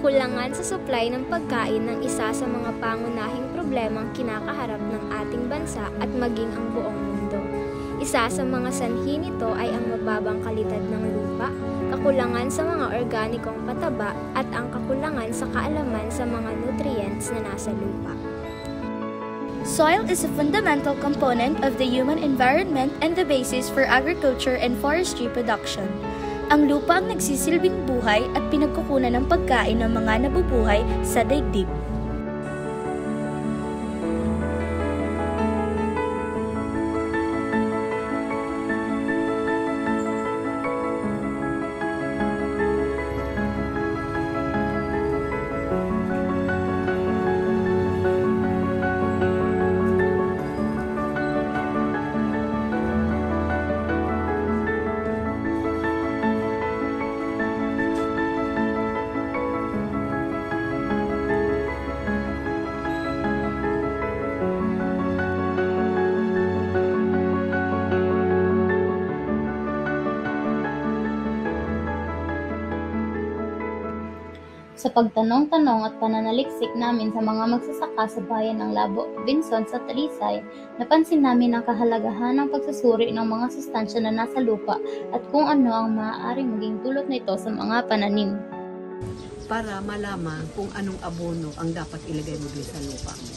kakulangan sa supply ng pagkain ng isa sa mga pangunahing problemang kinakaharap ng ating bansa at maging ang buong mundo. Isa sa mga sanhi nito ay ang mababang kalidad ng lupa, kakulangan sa mga organikong pataba at ang kakulangan sa kaalaman sa mga nutrients na nasa lupa. Soil is a fundamental component of the human environment and the basis for agriculture and forestry production. Ang lupa ang nagsisilbing buhay at pinagkukunan ng pagkain ng mga nabubuhay sa daigdig. Sa pagtanong-tanong at pananaliksik namin sa mga magsasaka sa bayan ng Labo, Binson sa Talisay, napansin namin ang kahalagahan ng pagsusuri ng mga sustansya na nasa lupa at kung ano ang maaaring maging dulot nito sa mga pananim. Para malaman kung anong abono ang dapat ilagay mo sa lupa mo.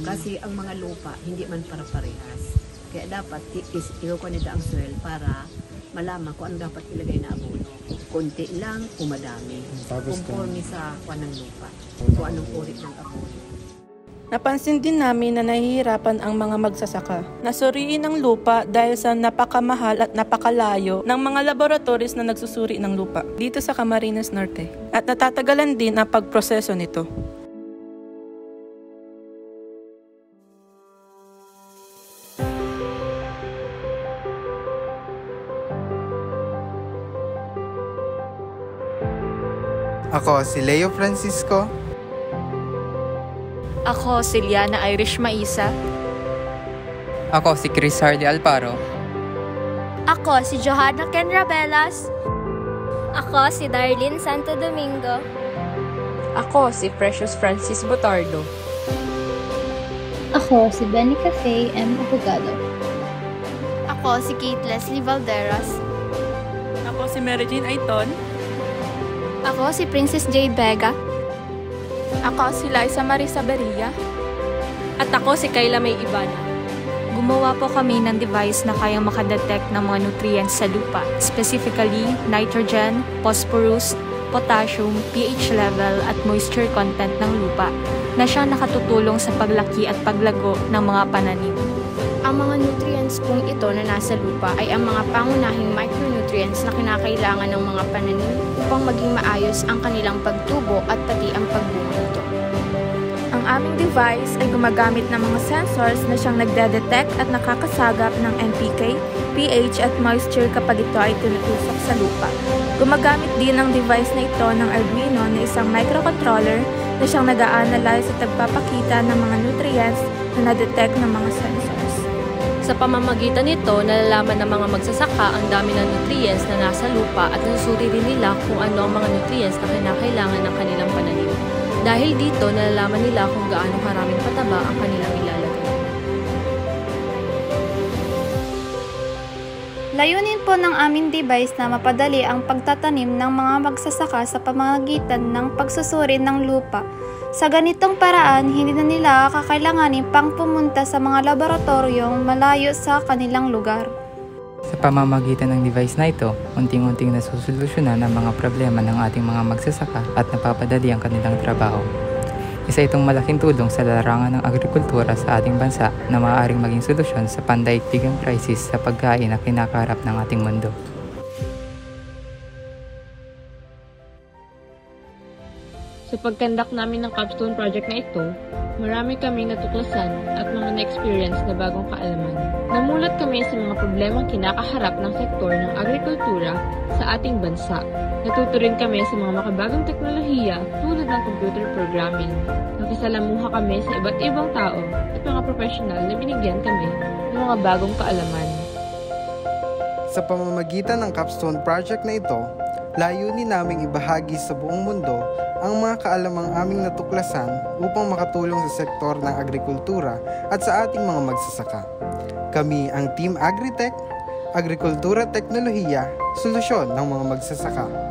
Kasi ang mga lupa, hindi man para parehas. Kaya dapat i-consider ang soil para malaman kung ano dapat ilagay na abono. Konti lang o madami. Conforme sa ng lupa. Kung anong uri ng abono. Napansin din namin na nahihirapan ang mga magsasaka. Nasuriin ang lupa dahil sa napakamahal at napakalayo ng mga laboratories na nagsusuri ng lupa dito sa Camarines Norte. At natatagalan din ang pagproseso nito. Ako si Leo Francisco. Ako si Liana Irish Maisa. Ako si Chris Hardy Alparo. Ako si Johanna Ken Rabelas. Ako si Darlene Santo Domingo. Ako si Precious Francis Botardo. Ako si Benica Faye M. Abogado. Ako si Kate Leslie Valderas. Ako si Mary Jean Aiton. Ako si Princess Jade Vega. Ako si Liza Marisa Beria. At ako si Kayla May Ibana. Gumawa po kami ng device na kayang makadetect ng mga nutrients sa lupa, specifically nitrogen, phosphorus, potassium, pH level at moisture content ng lupa na siya nakatutulong sa paglaki at paglago ng mga pananim. Ang mga nutrients pong ito na nasa lupa ay ang mga pangunahing micronutrients na kinakailangan ng mga pananim upang maging maayos ang kanilang pagtubo at pati ang pagbunga nito. Ang aming device ay gumagamit ng mga sensors na siyang nagdedetect at nakakasagap ng NPK, pH at moisture kapag ito ay tinutusok sa lupa. Gumagamit din ang device na ito ng Arduino na isang microcontroller na siyang nag-a-analyze at nagpapakita ng mga nutrients na na-detect ng mga sensors. Sa pamamagitan nito, nalalaman ng mga magsasaka ang dami ng nutrients na nasa lupa at nasusuri rin nila kung ano ang mga nutrients na kinakailangan ng kanilang pananim. Dahil dito, nalalaman nila kung gaano karaming pataba ang kanilang ilalagay. Layunin po ng aming device na mapadali ang pagtatanim ng mga magsasaka sa pamamagitan ng pagsusuri ng lupa. Sa ganitong paraan, hindi na nila kakailanganin pang pumunta sa mga laboratoryong malayo sa kanilang lugar. Sa pamamagitan ng device na ito, unting-unting nasusolusyonan ang mga problema ng ating mga magsasaka at napapadali ang kanilang trabaho. Isa itong malaking tulong sa larangan ng agrikultura sa ating bansa na maaaring maging solusyon sa pandaigdigang crisis sa pagkain na kinakaharap ng ating mundo. Sa pagkandak namin ng capstone project na ito, marami kaming natuklasan at mga na-experience na bagong kaalaman. Namulat kami sa mga problemang kinakaharap ng sektor ng agrikultura sa ating bansa. Natuto rin kami sa mga makabagong teknolohiya tulad ng computer programming. Nakisalamuha kami sa iba't ibang tao at mga profesional na binigyan kami ng mga bagong kaalaman. Sa pamamagitan ng capstone project na ito, layunin naming ibahagi sa buong mundo ang mga kaalamang aming natuklasan upang makatulong sa sektor ng agrikultura at sa ating mga magsasaka. Kami ang Team Agritech, Agrikultura Teknolohiya, solusyon ng mga magsasaka.